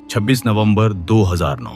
26 नवंबर 2009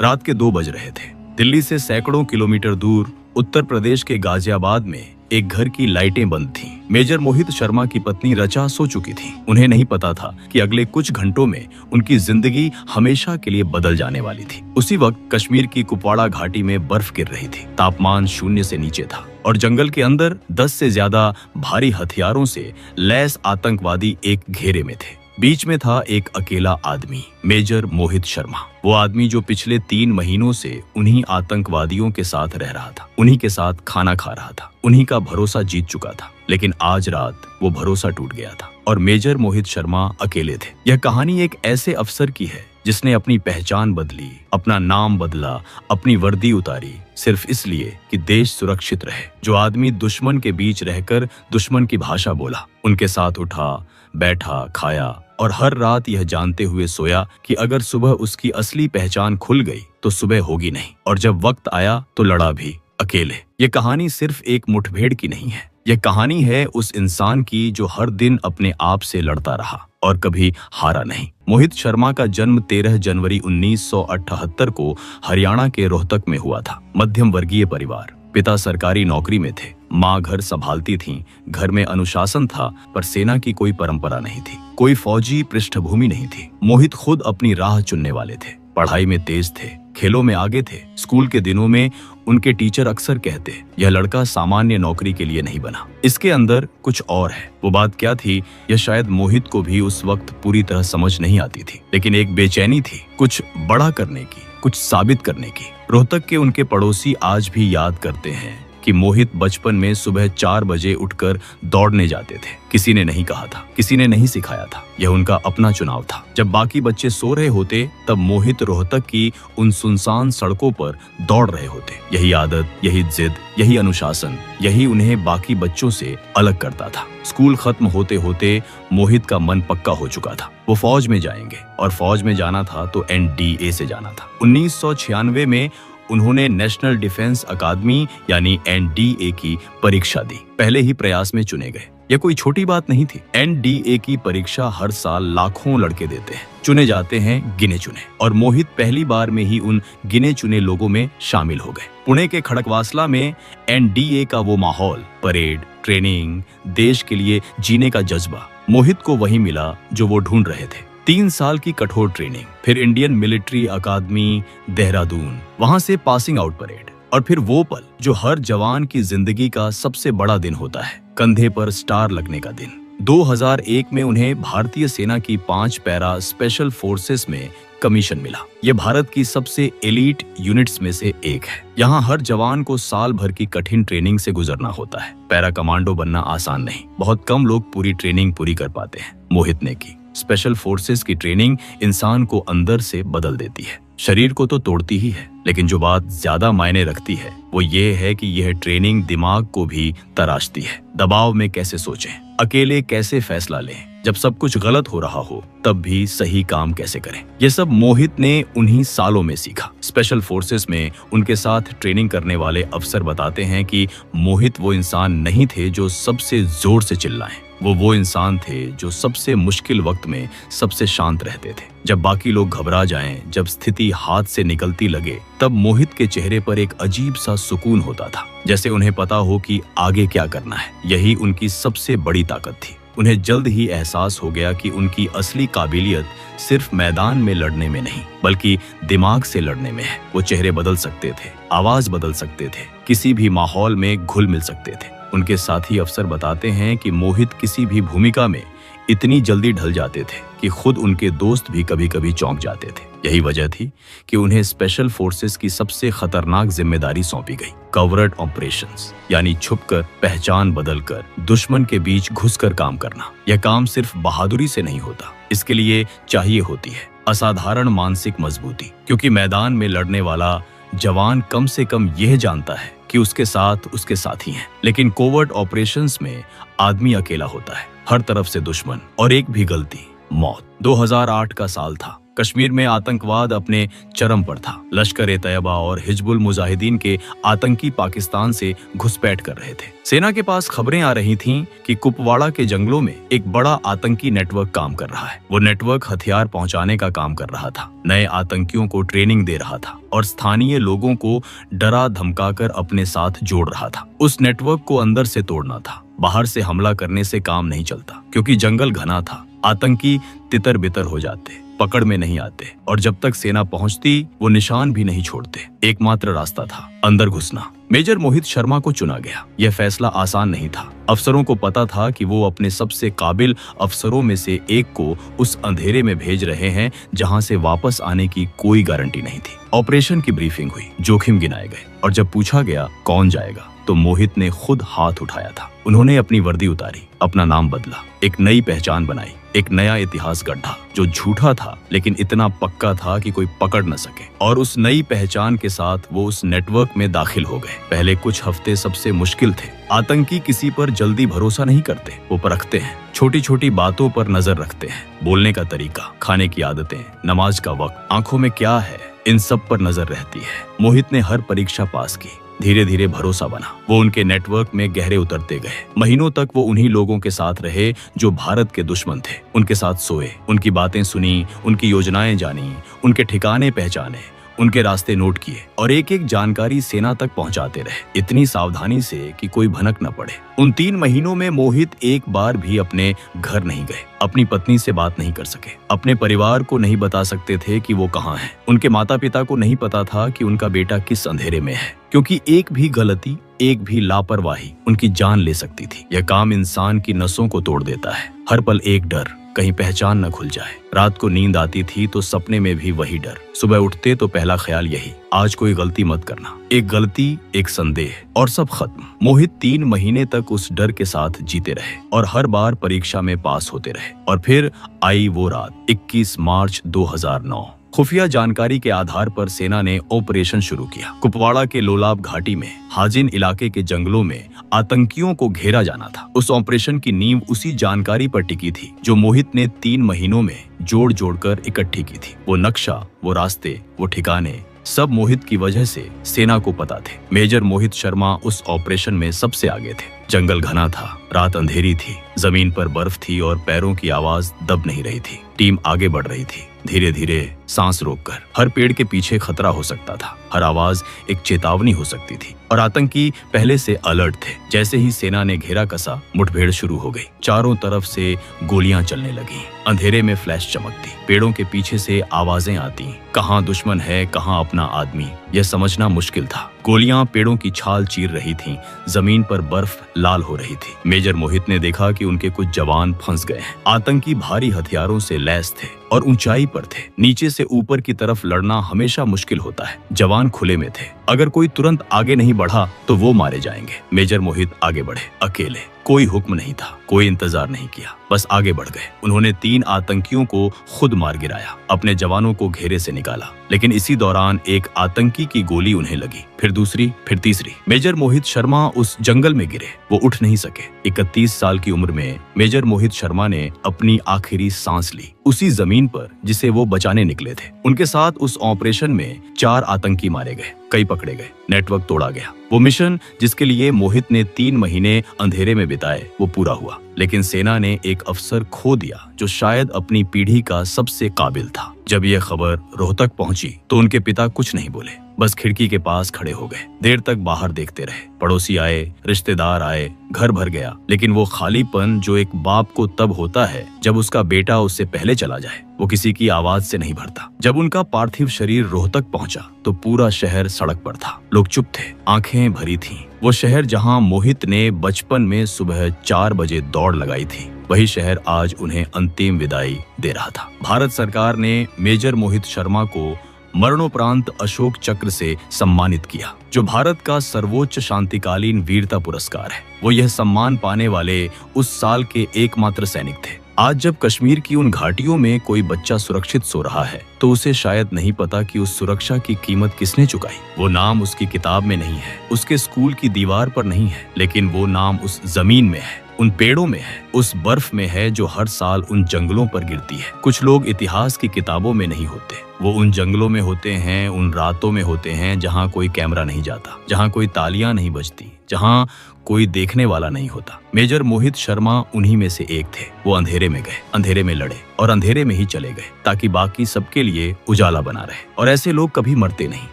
रात के 2 बज रहे थे। दिल्ली से सैकड़ों किलोमीटर दूर उत्तर प्रदेश के गाजियाबाद में एक घर की लाइटें बंद थीं। मेजर मोहित शर्मा की पत्नी रचा सो चुकी थी। उन्हें नहीं पता था कि अगले कुछ घंटों में उनकी जिंदगी हमेशा के लिए बदल जाने वाली थी। उसी वक्त कश्मीर की कुपवाड़ा घाटी में बर्फ गिर रही थी। तापमान 0 से नीचे था और जंगल के अंदर 10 से ज्यादा भारी हथियारों से लैस आतंकवादी एक घेरे में थे। बीच में था एक अकेला आदमी, मेजर मोहित शर्मा। वो आदमी जो पिछले 3 महीनों से उन्हीं आतंकवादियों के साथ रह रहा था, उन्हीं के साथ खाना खा रहा था, उन्हीं का भरोसा जीत चुका था। लेकिन आज रात वो भरोसा टूट गया था और मेजर मोहित शर्मा अकेले थे। यह कहानी एक ऐसे अफसर की है जिसने अपनी पहचान बदली, अपना नाम बदला, अपनी वर्दी उतारी, सिर्फ इसलिए कि देश सुरक्षित रहे। जो आदमी दुश्मन के बीच रहकर दुश्मन की भाषा बोला, उनके साथ उठा, बैठा, खाया और हर रात यह जानते हुए सोया कि अगर सुबह उसकी असली पहचान खुल गई तो सुबह होगी नहीं, और जब वक्त आया तो लड़ा भी अकेले। ये कहानी सिर्फ एक मुठभेड़ की नहीं है, यह कहानी है उस इंसान की जो हर दिन अपने आप से लड़ता रहा और कभी हारा नहीं। मोहित शर्मा का जन्म 13 जनवरी 1978 को हरियाणा के रोहतक में हुआ था। मध्यम वर्गीय परिवार, पिता सरकारी नौकरी में थे, माँ घर संभालती थीं। घर में अनुशासन था पर सेना की कोई परंपरा नहीं थी, कोई फौजी पृष्ठभूमि नहीं थी। मोहित खुद अपनी राह चुनने वाले थे, पढ़ाई में तेज थे, खेलों में आगे थे। स्कूल के दिनों में उनके टीचर अक्सर कहते, यह लड़का सामान्य नौकरी के लिए नहीं बना, इसके अंदर कुछ और है। वो बात क्या थी, यह शायद मोहित को भी उस वक्त पूरी तरह समझ नहीं आती थी, लेकिन एक बेचैनी थी, कुछ बड़ा करने की, कुछ साबित करने की। रोहतक के उनके पड़ोसी आज भी याद करते हैं कि मोहित बचपन में सुबह 4 बजे उठकर दौड़ने जाते थे। किसी ने नहीं कहा था, किसी ने नहीं सिखाया था, यह उनका अपना चुनाव था। जब बाकी बच्चे सो रहे होते तब मोहित रोहतक की उन सुनसान सड़कों पर दौड़ रहे होते। यही आदत, यही जिद, यही अनुशासन, यही उन्हें बाकी बच्चों से अलग करता था। स्कूल खत्म होते होते मोहित का मन पक्का हो चुका था, वो फौज में जाएंगे, और फौज में जाना था तो NDA से जाना था। 1996 में उन्होंने नेशनल डिफेंस अकादमी यानी NDA की परीक्षा दी। पहले ही प्रयास में चुने गए। यह कोई छोटी बात नहीं थी। NDA की परीक्षा हर साल लाखों लड़के देते हैं, चुने जाते हैं गिने चुने, और मोहित पहली बार में ही उन गिने चुने लोगों में शामिल हो गए। पुणे के खड़कवासला में NDA का वो माहौल, परेड, ट्रेनिंग, देश के लिए जीने का जज्बा, मोहित को वही मिला जो वो ढूंढ रहे थे। 3 साल की कठोर ट्रेनिंग, फिर इंडियन मिलिट्री अकादमी देहरादून, वहां से पासिंग आउट परेड, और फिर वो पल जो हर जवान की जिंदगी का सबसे बड़ा दिन होता है, कंधे पर स्टार लगने का दिन। 2001 में उन्हें भारतीय सेना की 5 पैरा स्पेशल फोर्सेस में कमीशन मिला। ये भारत की सबसे एलीट यूनिट्स में से एक है। यहाँ हर जवान को साल भर की कठिन ट्रेनिंग से गुजरना होता है। पैरा कमांडो बनना आसान नहीं, बहुत कम लोग पूरी ट्रेनिंग पूरी कर पाते हैं। मोहित ने की। स्पेशल फोर्सेस की ट्रेनिंग इंसान को अंदर से बदल देती है, शरीर को तो तोड़ती ही है, लेकिन जो बात ज्यादा मायने रखती है वो ये है कि यह ट्रेनिंग दिमाग को भी तराशती है। दबाव में कैसे सोचें, अकेले कैसे फैसला लें, जब सब कुछ गलत हो रहा हो तब भी सही काम कैसे करें। ये सब मोहित ने उन्हीं सालों में सीखा। स्पेशल फोर्सेस में उनके साथ ट्रेनिंग करने वाले अफसर बताते हैं कि मोहित वो इंसान नहीं थे जो सबसे जोर से चिल्लाएं, वो इंसान थे जो सबसे मुश्किल वक्त में सबसे शांत रहते थे। जब बाकी लोग घबरा जाएं, जब स्थिति हाथ से निकलती लगे, तब मोहित के चेहरे पर एक अजीब सा सुकून होता था, जैसे उन्हें पता हो कि आगे क्या करना है। यही उनकी सबसे बड़ी ताकत थी। उन्हें जल्द ही एहसास हो गया कि उनकी असली काबिलियत सिर्फ मैदान में लड़ने में नहीं, बल्कि दिमाग से लड़ने में है। वो चेहरे बदल सकते थे, आवाज बदल सकते थे, किसी भी माहौल में घुल मिल सकते थे। उनके साथी अफसर बताते हैं कि मोहित किसी भी भूमिका में इतनी जल्दी ढल जाते थे कि खुद उनके दोस्त भी कभी कभी चौंक जाते थे। यही वजह थी कि उन्हें स्पेशल फोर्सेस की सबसे खतरनाक जिम्मेदारी सौंपी गई, कवरट ऑपरेशंस, यानी छुपकर, पहचान बदलकर, दुश्मन के बीच घुसकर काम करना। यह काम सिर्फ बहादुरी से नहीं होता, इसके लिए चाहिए होती है असाधारण मानसिक मजबूती, क्योंकि मैदान में लड़ने वाला जवान कम से कम यह जानता है कि उसके साथ उसके साथी हैं, लेकिन कोवर्ट ऑपरेशंस में आदमी अकेला होता है, हर तरफ से दुश्मन, और एक भी गलती मौत। 2008 का साल था। कश्मीर में आतंकवाद अपने चरम पर था। लश्कर-ए-तैयबा और हिजबुल मुजाहिदीन के आतंकी पाकिस्तान से घुसपैठ कर रहे थे। सेना के पास खबरें आ रही थीं कि कुपवाड़ा के जंगलों में एक बड़ा आतंकी नेटवर्क काम कर रहा है। वो नेटवर्क हथियार पहुंचाने का काम कर रहा था, नए आतंकियों को ट्रेनिंग दे रहा था और स्थानीय लोगों को डरा धमकाकर अपने साथ जोड़ रहा था। उस नेटवर्क को अंदर से तोड़ना था। बाहर से हमला करने से काम नहीं चलता, क्योंकि जंगल घना था। आतंकी तितर बितर हो जाते, पकड़ में नहीं आते और जब तक सेना पहुंचती वो निशान भी नहीं छोड़ते। एकमात्र रास्ता था अंदर घुसना। मेजर मोहित शर्मा को चुना गया। यह फैसला आसान नहीं था। अफसरों को पता था कि वो अपने सबसे काबिल अफसरों में से एक को उस अंधेरे में भेज रहे हैं जहां से वापस आने की कोई गारंटी नहीं थी। ऑपरेशन की ब्रीफिंग हुई, जोखिम गिनाए गए और जब पूछा गया कौन जाएगा तो मोहित ने खुद हाथ उठाया था। उन्होंने अपनी वर्दी उतारी, अपना नाम बदला, एक नई पहचान बनाई, एक नया इतिहास गढ़ा जो झूठा था लेकिन इतना पक्का था कि कोई पकड़ न सके। और उस नई पहचान के साथ वो उस नेटवर्क में दाखिल हो गए। पहले कुछ हफ्ते सबसे मुश्किल थे। आतंकी किसी पर जल्दी भरोसा नहीं करते, वो परखते हैं, छोटी छोटी बातों पर नजर रखते हैं। बोलने का तरीका, खाने की आदतें, नमाज का वक्त, आंखों में क्या है, इन सब पर नजर रहती है। मोहित ने हर परीक्षा पास की। धीरे धीरे भरोसा बना। वो उनके नेटवर्क में गहरे उतरते गए। महीनों तक वो उन्हीं लोगों के साथ रहे जो भारत के दुश्मन थे। उनके साथ सोए, उनकी बातें सुनी, उनकी योजनाएं जानी, उनके ठिकाने पहचाने, उनके रास्ते नोट किए और एक एक जानकारी सेना तक पहुंचाते रहे, इतनी सावधानी से कि कोई भनक न पड़े। उन 3 महीनों में मोहित एक बार भी अपने घर नहीं गए, अपनी पत्नी से बात नहीं कर सके, अपने परिवार को नहीं बता सकते थे कि वो कहाँ है। उनके माता पिता को नहीं पता था कि उनका बेटा किस अंधेरे में है, क्योंकि एक भी गलती, एक भी लापरवाही उनकी जान ले सकती थी। यह काम इंसान की नसों को तोड़ देता है। हर पल एक डर, कहीं पहचान न खुल जाए। रात को नींद आती थी तो सपने में भी वही डर। सुबह उठते तो पहला ख्याल यही, आज कोई गलती मत करना। एक गलती, एक संदेह और सब खत्म। मोहित 3 महीने तक उस डर के साथ जीते रहे और हर बार परीक्षा में पास होते रहे। और फिर आई वो रात, 21 मार्च 2009। खुफिया जानकारी के आधार पर सेना ने ऑपरेशन शुरू किया। कुपवाड़ा के लोलाब घाटी में हाजिन इलाके के जंगलों में आतंकियों को घेरा जाना था। उस ऑपरेशन की नींव उसी जानकारी पर टिकी थी जो मोहित ने 3 महीनों में जोड़ जोड़कर इकट्ठी की थी। वो नक्शा, वो रास्ते, वो ठिकाने, सब मोहित की वजह से सेना को पता थे। मेजर मोहित शर्मा उस ऑपरेशन में सबसे आगे थे। जंगल घना था, रात अंधेरी थी, जमीन पर बर्फ थी और पैरों की आवाज दब नहीं रही थी। टीम आगे बढ़ रही थी, धीरे धीरे, सांस रोककर। हर पेड़ के पीछे खतरा हो सकता था, हर आवाज एक चेतावनी हो सकती थी और आतंकी पहले से अलर्ट थे। जैसे ही सेना ने घेरा कसा, मुठभेड़ शुरू हो गई। चारों तरफ से गोलियां चलने लगी, अंधेरे में फ्लैश चमकती, पेड़ों के पीछे से आवाजें आती। कहाँ दुश्मन है, कहाँ अपना आदमी, यह समझना मुश्किल था। गोलियां पेड़ों की छाल चीर रही थीं, जमीन पर बर्फ लाल हो रही थी। मेजर मोहित ने देखा कि उनके कुछ जवान फंस गए हैं। आतंकी भारी हथियारों से लैस थे और ऊंचाई पर थे। नीचे से ऊपर की तरफ लड़ना हमेशा मुश्किल होता है। जवान खुले में थे, अगर कोई तुरंत आगे नहीं बढ़ा तो वो मारे जाएंगे। मेजर मोहित आगे बढ़े, अकेले। कोई हुक्म नहीं था, कोई इंतजार नहीं किया, बस आगे बढ़ गए। उन्होंने 3 आतंकियों को खुद मार गिराया, अपने जवानों को घेरे से निकाला। लेकिन इसी दौरान एक आतंकी की गोली उन्हें लगी, फिर दूसरी, फिर तीसरी। मेजर मोहित शर्मा उस जंगल में गिरे, वो उठ नहीं सके। 31 साल की उम्र में मेजर मोहित शर्मा ने अपनी आखिरी सांस ली, उसी जमीन पर जिसे वो बचाने निकले थे। उनके साथ उस ऑपरेशन में 4 आतंकी मारे गए, कई पकड़े गए, नेटवर्क तोड़ा गया। वो मिशन जिसके लिए मोहित ने 3 महीने अंधेरे में बिताए, वो पूरा हुआ। लेकिन सेना ने एक अफसर खो दिया जो शायद अपनी पीढ़ी का सबसे काबिल था। जब यह खबर रोहतक पहुंची तो उनके पिता कुछ नहीं बोले, बस खिड़की के पास खड़े हो गए। देर तक बाहर देखते रहे। पड़ोसी आए, रिश्तेदार आए, घर भर गया, लेकिन वो खालीपन जो एक बाप को तब होता है जब उसका बेटा उससे पहले चला जाए, वो किसी की आवाज से नहीं भरता। जब उनका पार्थिव शरीर रोहतक पहुंचा तो पूरा शहर सड़क पर था। लोग चुप थे, आंखें भरी थीं। वो शहर जहां मोहित ने बचपन में सुबह 4 बजे दौड़ लगाई थी, वही शहर आज उन्हें अंतिम विदाई दे रहा था। भारत सरकार ने मेजर मोहित शर्मा को मरणोपरांत अशोक चक्र से सम्मानित किया, जो भारत का सर्वोच्च शांतिकालीन वीरता पुरस्कार है। वो यह सम्मान पाने वाले उस साल के एकमात्र सैनिक थे। आज जब कश्मीर की उन घाटियों में कोई बच्चा सुरक्षित सो रहा है तो उसे शायद नहीं पता कि उस सुरक्षा की कीमत किसने चुकाई। वो नाम उसकी किताब में नहीं है, उसके स्कूल की दीवार पर नहीं है, लेकिन वो नाम उस जमीन में है उन पेड़ों में है, उस बर्फ में है जो हर साल उन जंगलों पर गिरती है। कुछ लोग इतिहास की किताबों में नहीं होते, वो उन जंगलों में होते हैं, उन रातों में होते हैं जहाँ कोई कैमरा नहीं जाता, जहाँ कोई तालियां नहीं बजती, जहाँ कोई देखने वाला नहीं होता। मेजर मोहित शर्मा उन्हीं में से एक थे। वो अंधेरे में गए, अंधेरे में लड़े और अंधेरे में ही चले गए ताकि बाकी सबके लिए उजाला बना रहे। और ऐसे लोग कभी मरते नहीं,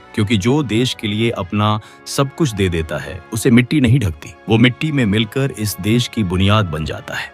क्योंकि जो देश के लिए अपना सब कुछ दे देता है उसे मिट्टी नहीं ढकती, वो मिट्टी में मिलकर इस देश की बुनियाद बन जाता है।